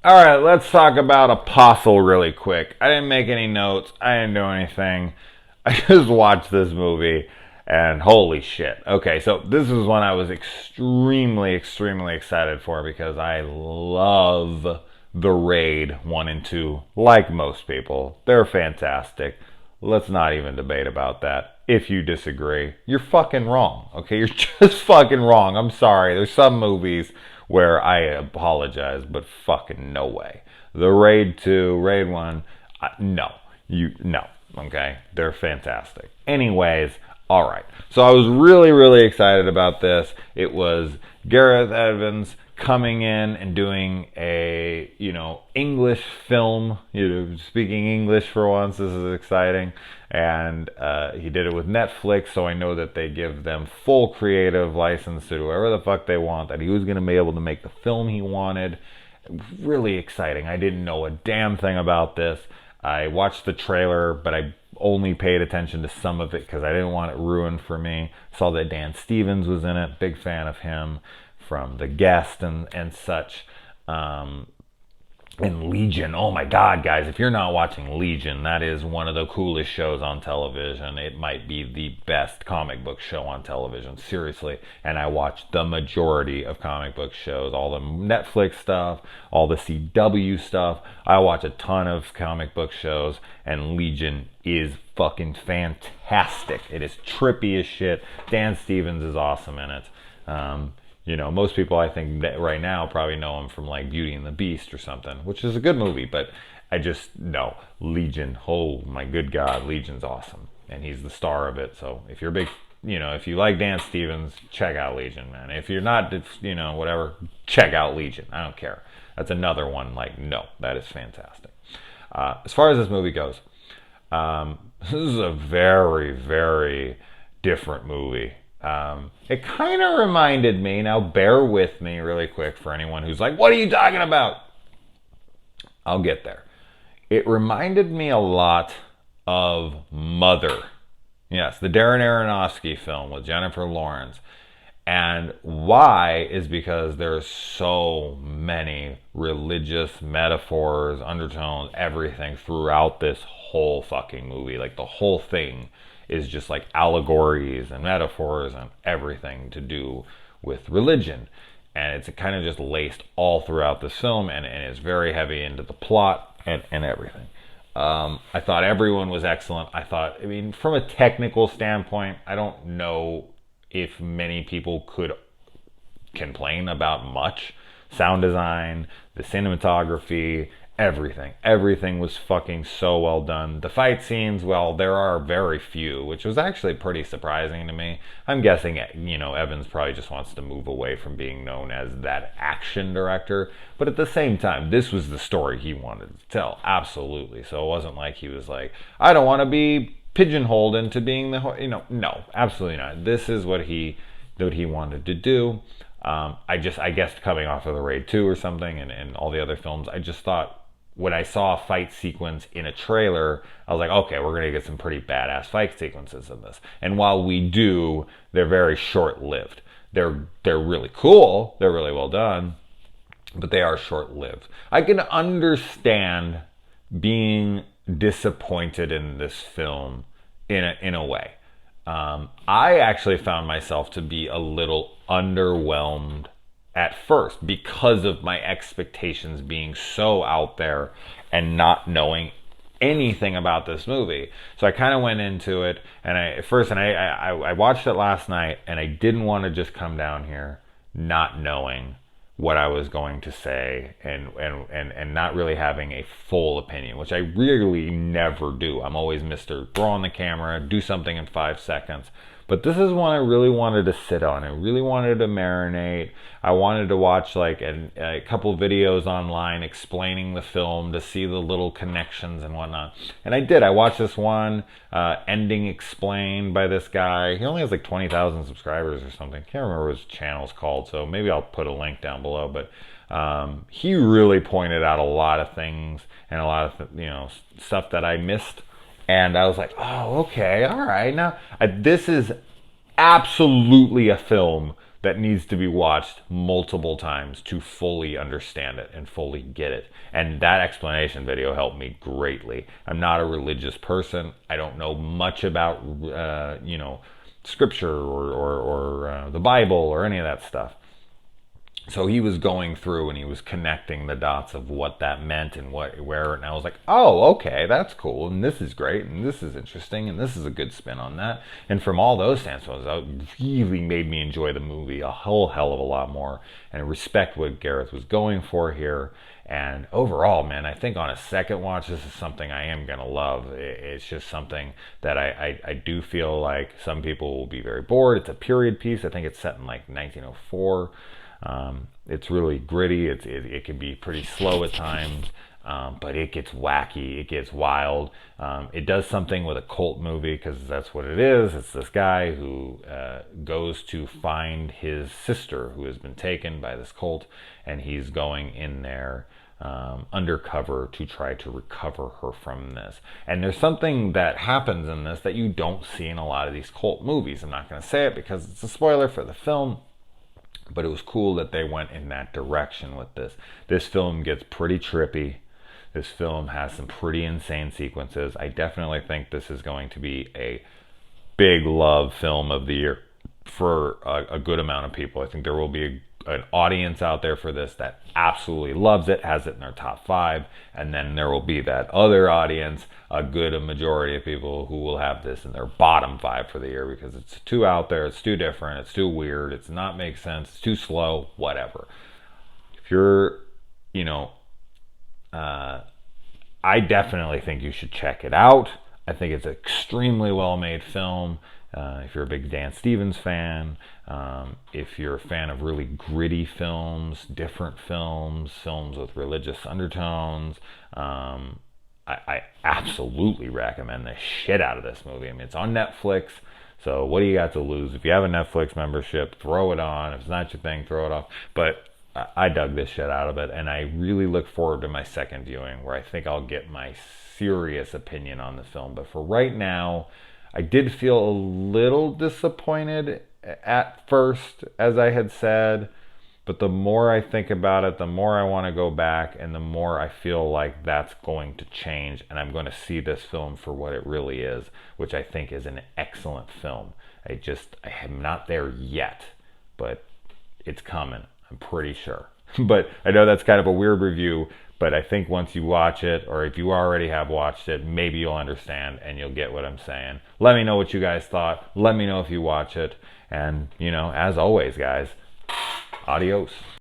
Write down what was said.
All right, let's talk about Apostle really quick. I didn't make any notes. I didn't do anything. I just watched this movie and holy shit. Okay, so this is one I was extremely excited for because I love The Raid 1 and 2 like most people. They're fantastic. Let's not even debate about that. If you disagree, you're fucking wrong. Okay, you're just fucking wrong. I'm sorry. There's some movies where I apologize, but fucking no way. The Raid 2, Raid 1, no. No. Okay? They're fantastic. Anyways, alright. So I was really excited about this. It was Gareth Evans coming in and doing a, English film, speaking English for once. This is exciting. And he did it with Netflix, so I know that they give them full creative license to do whatever the fuck they want, that he was going to be able to make the film he wanted. Really exciting. I didn't know a damn thing about this. I watched the trailer, but I only paid attention to some of it because I didn't want it ruined for me. Saw that Dan Stevens was in it. Big fan of him from The Guest and such. And Legion. Oh my god, guys, if you're not watching Legion, that is one of the coolest shows on television. It might be the best comic book show on television, seriously. And I watch the majority of comic book shows, all the Netflix stuff, all the CW stuff. I watch a ton of comic book shows, and Legion is fucking fantastic. It is trippy as shit. Dan Stevens is awesome in it. Most people I think that right now probably know him from like Beauty and the Beast or something, which is a good movie, but I just know Legion. Oh my good God, Legion's awesome. And he's the star of it. So if you're a big, if you like Dan Stevens, check out Legion, man. If you're not, whatever, check out Legion. I don't care. That's another one no, that is fantastic. As far as this movie goes, this is a very different movie. It kind of reminded me, now bear with me really quick for anyone who's like, what are you talking about? I'll get there. It reminded me a lot of Mother. Yes, the Darren Aronofsky film with Jennifer Lawrence. And why is because there's so many religious metaphors, undertones, everything throughout this whole fucking movie. Like the whole thing is just like allegories and metaphors and everything to do with religion. And it's kind of just laced all throughout this film, and it's very heavy into the plot and everything. I thought everyone was excellent. From a technical standpoint, I don't know if many people could complain about much. Sound design, the cinematography, everything was fucking so well done. The fight scenes, well, there are very few, which was actually pretty surprising to me. I'm guessing Evans probably just wants to move away from being known as that action director, but at the same time, this was the story he wanted to tell, absolutely. So it wasn't like he was like, I don't want to be pigeonholed into being no, absolutely not. This is what he wanted to do. I guess coming off of The Raid 2 or something and all the other films, I just thought when I saw a fight sequence in a trailer, I was like, okay, we're going to get some pretty badass fight sequences in this. And while we do, they're very short-lived. They're really cool. They're really well done, but they are short-lived. I can understand being disappointed in this film in a way. I actually found myself to be a little underwhelmed at first because of my expectations being so out there and not knowing anything about this movie. So I kind of went into it, and I watched it last night, and I didn't want to just come down here not knowing what I was going to say and not really having a full opinion, which I really never do. I'm always Mr. Throw on the camera, do something in 5 seconds. But this is one I really wanted to sit on. I really wanted to marinate. I wanted to watch like a couple videos online explaining the film to see the little connections and whatnot. And I did. I watched this one, Ending Explained by this guy. He only has like 20,000 subscribers or something. Can't remember what his channel's called, so maybe I'll put a link down below. But he really pointed out a lot of things and a lot of stuff that I missed. And I was like, oh, okay, all right. Now, this is absolutely a film that needs to be watched multiple times to fully understand it and fully get it. And that explanation video helped me greatly. I'm not a religious person. I don't know much about, scripture or the Bible or any of that stuff. So he was going through and he was connecting the dots of what that meant and where, and I was like, oh, okay, that's cool, and this is great, and this is interesting, and this is a good spin on that. And from all those standpoints, it really made me enjoy the movie a whole hell of a lot more and respect what Gareth was going for here. And overall, man, I think on a second watch, this is something I am going to love. It's just something that I do feel like some people will be very bored. It's a period piece. I think it's set in like 1904. It's really gritty. It can be pretty slow at times, but it gets wacky. It gets wild. It does something with a cult movie because that's what it is. It's this guy who goes to find his sister who has been taken by this cult, and he's going in there undercover to try to recover her from this. And there's something that happens in this that you don't see in a lot of these cult movies. I'm not going to say it because it's a spoiler for the film. But it was cool that they went in that direction with this. This film gets pretty trippy. This film has some pretty insane sequences. I definitely think this is going to be a big love film of the year for a good amount of people. I think there will be an audience out there for this that absolutely loves it, has it in their top 5, and then there will be that other audience, a majority of people who will have this in their bottom 5 for the year because it's too out there, it's too different, it's too weird, it's not make sense, it's too slow, whatever. If you're, I definitely think you should check it out. I think it's an extremely well-made film. If you're a big Dan Stevens fan, if you're a fan of really gritty films, different films with religious undertones, I absolutely recommend the shit out of this movie. I mean, it's on Netflix, so what do you got to lose? If you have a Netflix membership, throw it on. If it's not your thing, throw it off. But I dug this shit out of it, and I really look forward to my second viewing where I think I'll get my serious opinion on the film. But for right now, I did feel a little disappointed at first, as I had said, but the more I think about it, the more I want to go back, and the more I feel like that's going to change, and I'm going to see this film for what it really is, which I think is an excellent film. I am not there yet, but it's coming, I'm pretty sure. But I know that's kind of a weird review, but I think once you watch it, or if you already have watched it, maybe you'll understand and you'll get what I'm saying. Let me know what you guys thought. Let me know if you watch it. And, as always, guys, adios.